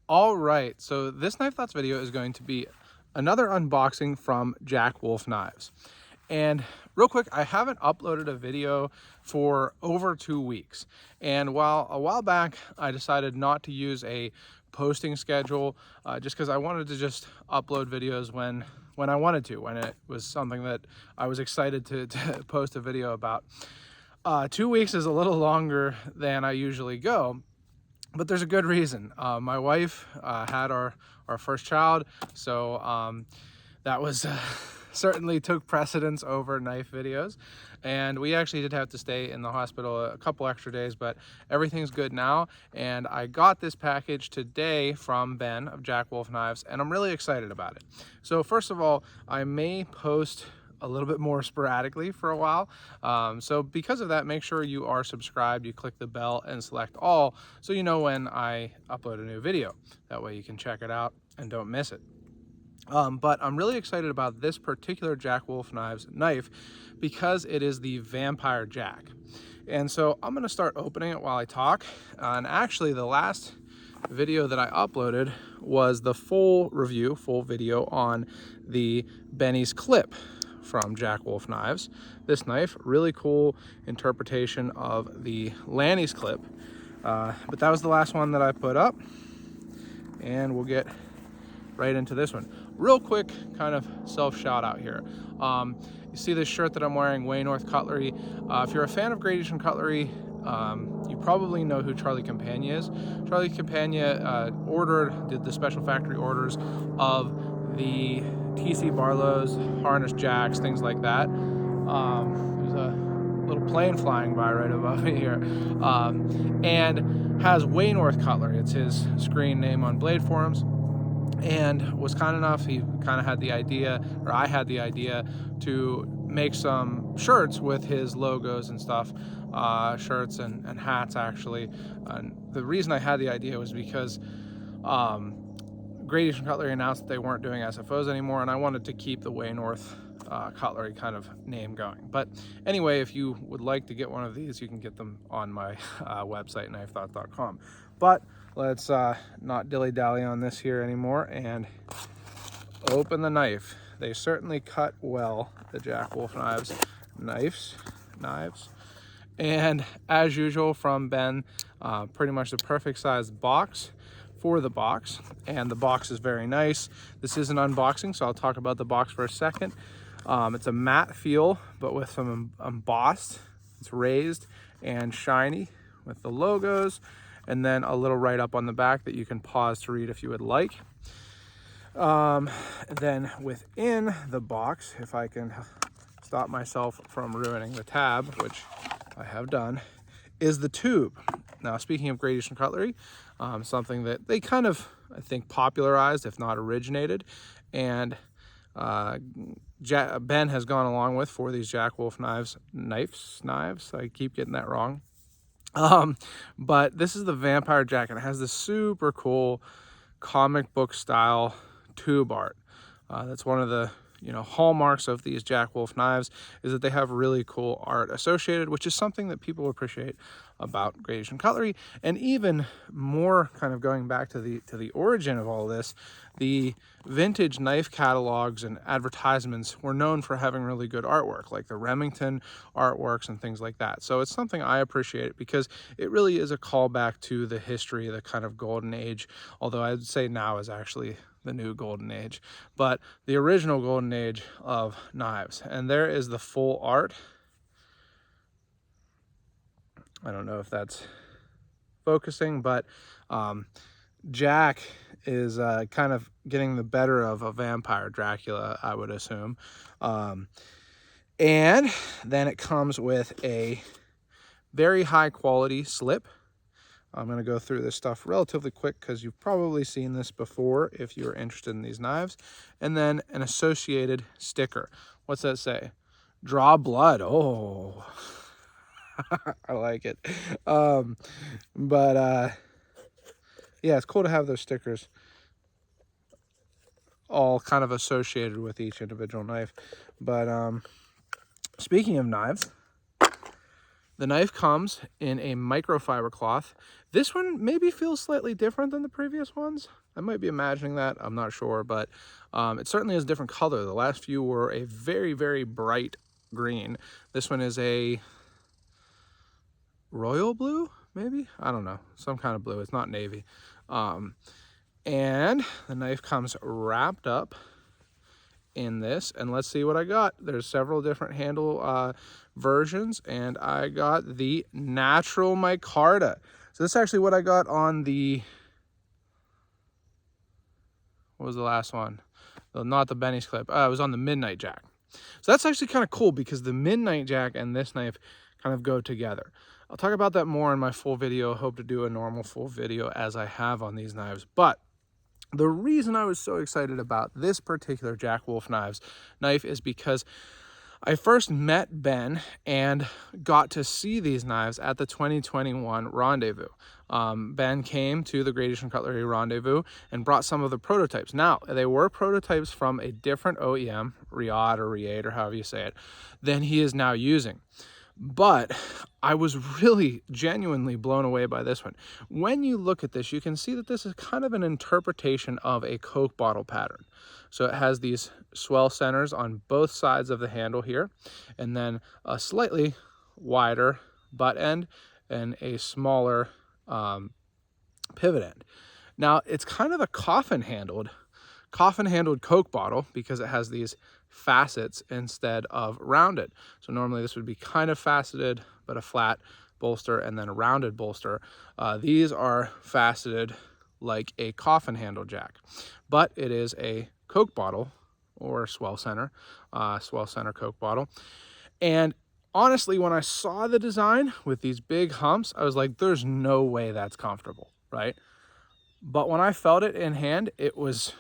All right, so this Knife Thoughts video is going to be another unboxing from Jack Wolf Knives. And real quick, I haven't uploaded a video for over 2 weeks. And while a while back, I decided not to use a posting schedule just because I wanted to just upload videos when I wanted to, when it was something that I was excited to post a video about. 2 weeks is a little longer than I usually go, but there's a good reason. My wife had our first child, so that was certainly took precedence over knife videos, and we actually did have to stay in the hospital a couple extra days, but everything's good now. And I got this package today from Ben of Jack Wolf Knives, and I'm really excited about it. So first of all, I may post a little bit more sporadically for a while. So because of that, make sure you are subscribed, you click the bell and select all so you know when I upload a new video. That way you can check it out and don't miss it. But I'm really excited about this particular Jack Wolf Knives knife because it is the Vampire Jack. And so I'm gonna start opening it while I talk. And actually the last video that I uploaded was the full review, full video on the Benny's Clip from Jack Wolf Knives. This knife, really cool interpretation of the Lanny's Clip. But that was the last one that I put up, and we'll get right into this one. Real quick kind of self shout out here. You see this shirt that I'm wearing, Waynworth Cutlery. If you're a fan of Great Eastern Cutlery, you probably know who Charlie Campagna is. Charlie Campagna did the special factory orders of the TC Barlows, Harness Jacks, things like that. There's a little plane flying by right above me here. And has Waynworth Cutlery. It's his screen name on Blade Forums. And was kind enough, he kind of had the idea, or I had the idea, to make some shirts with his logos and stuff, shirts and hats actually. And the reason I had the idea was because Great Eastern Cutlery announced that they weren't doing SFOs anymore, and I wanted to keep the Waynworth Cutlery kind of name going. But anyway, if you would like to get one of these, you can get them on my website, knifethoughts.com. But let's not dilly-dally on this here anymore and open the knife. They certainly cut well, the Jack Wolf Knives. And as usual from Ben, pretty much the perfect sized box for the box, and the box is very nice. This is an unboxing, so I'll talk about the box for a second. It's a matte feel, but with some embossed. It's raised and shiny with the logos, and then a little write-up on the back that you can pause to read if you would like. Then within the box, if I can stop myself from ruining the tab, which I have done, is the tube. Now, speaking of Great Eastern Cutlery, something that they kind of, I think, popularized, if not originated, and Ben has gone along with for these Jack Wolf knives. I keep getting that wrong. But this is the Vampire Jack, and it has this super cool comic book style tube art. That's one of the hallmarks of these Jack Wolf knives, is that they have really cool art associated, which is something that people appreciate about Great Eastern Cutlery. And even more, kind of going back to the origin of all this, the vintage knife catalogs and advertisements were known for having really good artwork, like the Remington artworks and things like that. So it's something I appreciate because it really is a callback to the history, the kind of golden age, although I'd say now is actually the new golden age, but the original golden age of knives. And there is the full art. I don't know if that's focusing, but Jack is kind of getting the better of a vampire Dracula, I would assume. And then it comes with a very high quality slip. I'm going to go through this stuff relatively quick because you've probably seen this before if you're interested in these knives. And then an associated sticker. What's that say? Draw blood. Oh, I like it. Yeah, it's cool to have those stickers all kind of associated with each individual knife. But speaking of knives, The knife comes in a microfiber cloth. This one maybe feels slightly different than the previous ones. I might be imagining that, I'm not sure, but it certainly is a different color. The last few were a very, very bright green. This one is a royal blue, maybe? I don't know, some kind of blue. It's not navy. And the knife comes wrapped up in this, and let's see what I got. There's several different handle versions, and I got the natural micarta. So this is actually what I got on the, what was the last one? Not the Benny's clip. It was on the Midnight Jack. So that's actually kind of cool because the Midnight Jack and this knife kind of go together. I'll talk about that more in my full video. Hope to do a normal full video as I have on these knives. But the reason I was so excited about this particular Jack Wolf knife is because I first met Ben and got to see these knives at the 2021 Rendezvous. Ben came to the Great Eastern Cutlery Rendezvous and brought some of the prototypes. Now, they were prototypes from a different OEM, Riyadh or Riyadh or however you say it, than he is now using. But I was really genuinely blown away by this one. When you look at this, you can see that this is kind of an interpretation of a Coke bottle pattern. So it has these swell centers on both sides of the handle here, and then a slightly wider butt end and a smaller pivot end. Now, it's kind of a coffin-handled Coke bottle because it has these facets instead of rounded. So normally this would be kind of faceted, but a flat bolster and then a rounded bolster. These are faceted like a coffin handle jack, but it is a Coke bottle or swell center Coke bottle. And honestly, when I saw the design with these big humps, I was like, there's no way that's comfortable, right? But when I felt it in hand, it was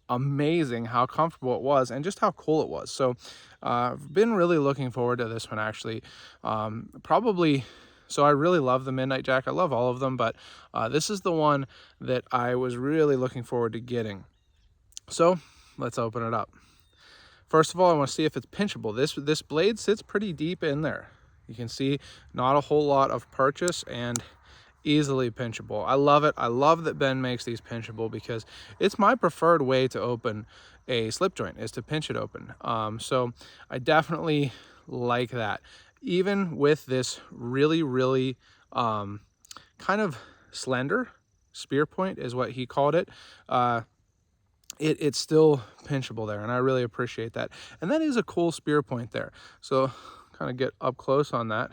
amazing how comfortable it was and just how cool it was. So I've been really looking forward to this one actually. So I really love the Midnight Jack. I love all of them, but this is the one that I was really looking forward to getting. So let's open it up. First of all, I want to see if it's pinchable. This blade sits pretty deep in there. You can see not a whole lot of purchase and easily pinchable. I love it. I love that Ben makes these pinchable because it's my preferred way to open a slip joint is to pinch it open. So I definitely like that. Even with this really, really kind of slender spear point is what he called it. It's still pinchable there, and I really appreciate that. And that is a cool spear point there. So kind of get up close on that.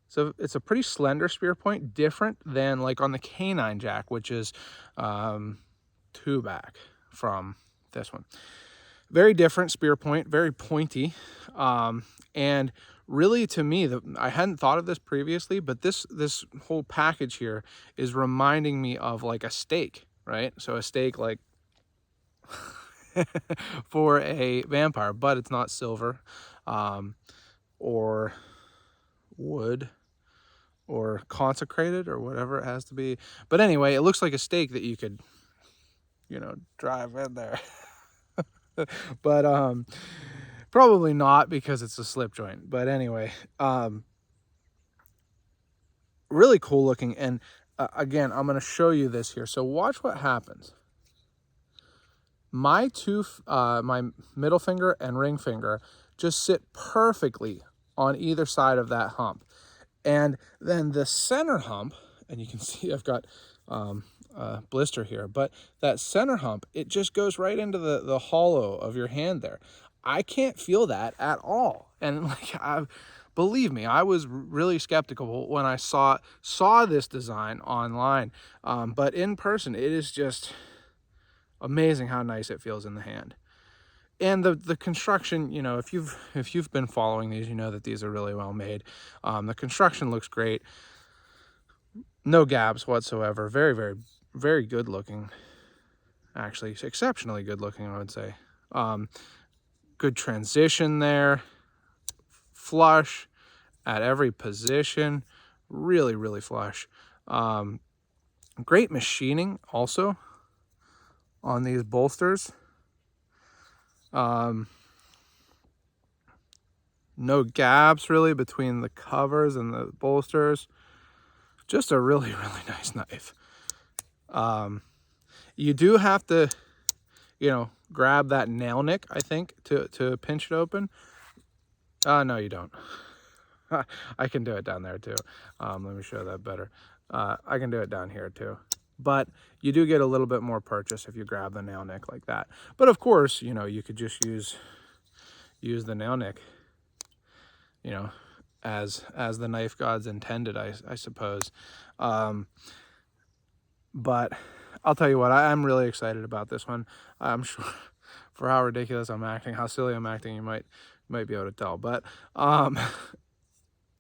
So it's a pretty slender spear point, different than like on the K9 Jack, which is 2 back from this one. Very different spear point, very pointy. And really to me, I hadn't thought of this previously, but this whole package here is reminding me of like a stake, right? So a stake like for a vampire, but it's not silver or wood or consecrated or whatever it has to be. But anyway, it looks like a stake that you could, drive in there. But probably not because it's a slip joint. But anyway, really cool looking. And again, I'm going to show you this here. So watch what happens. My my middle finger and ring finger just sit perfectly on either side of that hump. And then the center hump, and you can see I've got a blister here, but that center hump, it just goes right into the hollow of your hand there. I can't feel that at all. And like, believe me, I was really skeptical when I saw this design online. But in person, it is just amazing how nice it feels in the hand. And the construction, if you've been following these, you know that these are really well made. The construction looks great. No gaps whatsoever. Very, very, very good looking. Actually, exceptionally good looking, I would say. Good transition there. Flush at every position. Really, really flush. Great machining also on these bolsters. No gaps really between the covers and the bolsters. Just a really, really nice knife. You do have to, you know, grab that nail nick, I think, to pinch it open. No, you don't. I can do it down there too. Let me show that better. I can do it down here too. But you do get a little bit more purchase if you grab the nail nick like that. But of course, you know, you could just use the nail nick, you know, as the knife gods intended, I suppose. But I'll tell you what, I'm really excited about this one. I'm sure for how ridiculous I'm acting, how silly I'm acting, you might be able to tell. But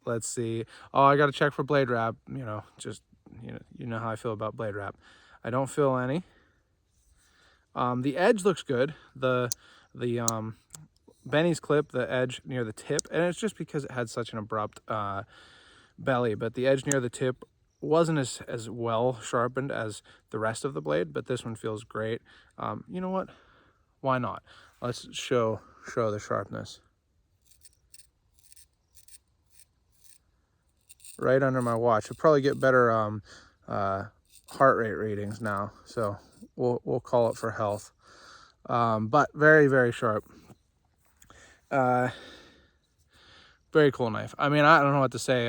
let's see. Oh, I got to check for blade wrap. You know, just you know how I feel about blade wrap. I don't feel any. The edge looks good. The Benny's clip, the edge near the tip, and it's just because it had such an abrupt belly, but the edge near the tip wasn't as well sharpened as the rest of the blade, but this one feels great. You know what? Why not? Let's show the sharpness. Right under my watch. I'll probably get better heart rate readings now, so we'll call it for health. But very, very sharp. Very cool knife. I mean, I don't know what to say.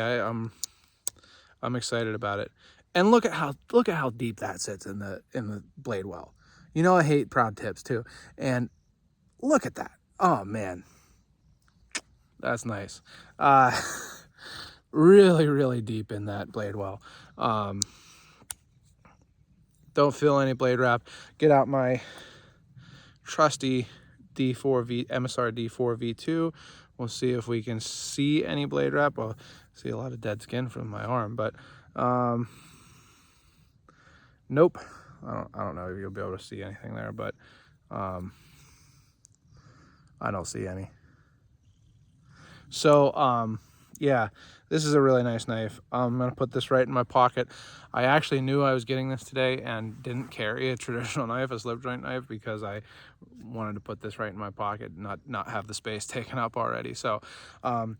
I'm excited about it. And look at how deep that sits in the blade well. You know I hate proud tips too. And look at that. Oh man. That's nice. Really, really deep in that blade well. Don't feel any blade wrap. Get out my trusty MSR D4 V2. We'll see if we can see any blade wrap. Well, see a lot of dead skin from my arm, but nope. I don't know if you'll be able to see anything there, but I don't see any. So yeah, this is a really nice knife. I'm gonna put this right in my pocket. I actually knew I was getting this today and didn't carry a traditional knife, a slip joint knife, because I wanted to put this right in my pocket, not have the space taken up already. So I'm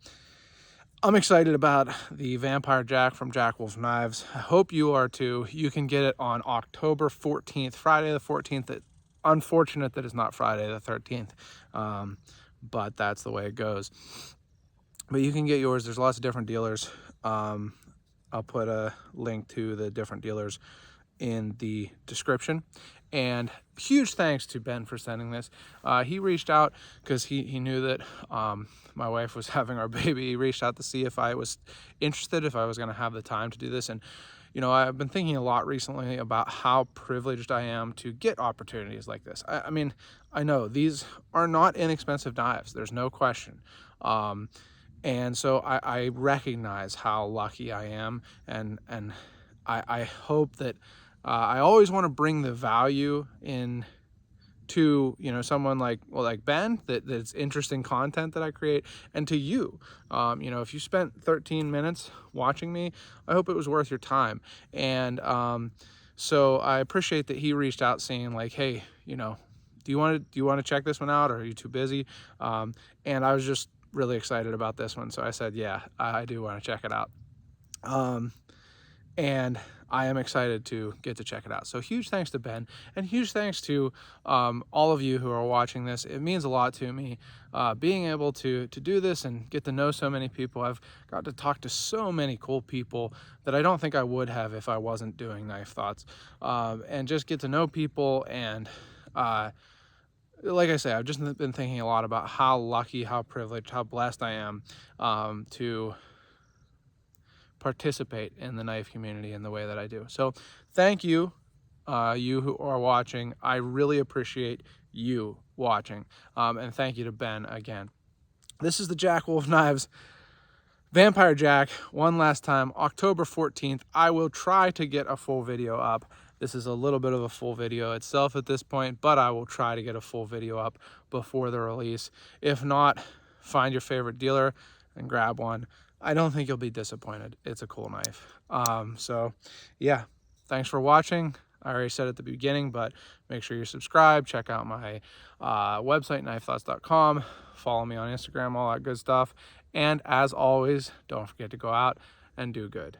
excited about the Vampire Jack from Jack Wolf Knives. I hope you are too. You can get it on October 14th, Friday the 14th. Unfortunate that it's not Friday the 13th, but that's the way it goes. But you can get yours. There's lots of different dealers. I'll put a link to the different dealers in the description. And huge thanks to Ben for sending this. He reached out because he knew that my wife was having our baby. He reached out to see if I was interested, if I was going to have the time to do this. And you know, I've been thinking a lot recently about how privileged I am to get opportunities like this. I mean, I know these are not inexpensive knives. There's no question. And so I recognize how lucky I am, and I hope that I always want to bring the value in to, you know, someone like Ben, that's interesting content that I create, and to you. You know, if you spent 13 minutes watching me, I hope it was worth your time. And so I appreciate that he reached out saying like, hey, you know, do you want to check this one out, or are you too busy? And I was just really excited about this one, so I said, yeah, I do want to check it out. And I am excited to get to check it out. So huge thanks to Ben, and huge thanks to all of you who are watching this. It means a lot to me, being able to do this and get to know so many people. I've got to talk to so many cool people that I don't think I would have if I wasn't doing Knife Thoughts, and just get to know people. And like I say, I've just been thinking a lot about how lucky, how privileged, how blessed I am to participate in the knife community in the way that I do. So thank you, you who are watching. I really appreciate you watching. And thank you to Ben again. This is the Jack Wolf Knives Vampire Jack. One last time, October 14th. I will try to get a full video up. This is a little bit of a full video itself at this point, but I will try to get a full video up before the release. If not, find your favorite dealer and grab one. I don't think you'll be disappointed. It's a cool knife. So yeah, thanks for watching. I already said at the beginning, but make sure you're subscribed. Check out my website, knifethoughts.com. Follow me on Instagram, all that good stuff. And as always, don't forget to go out and do good.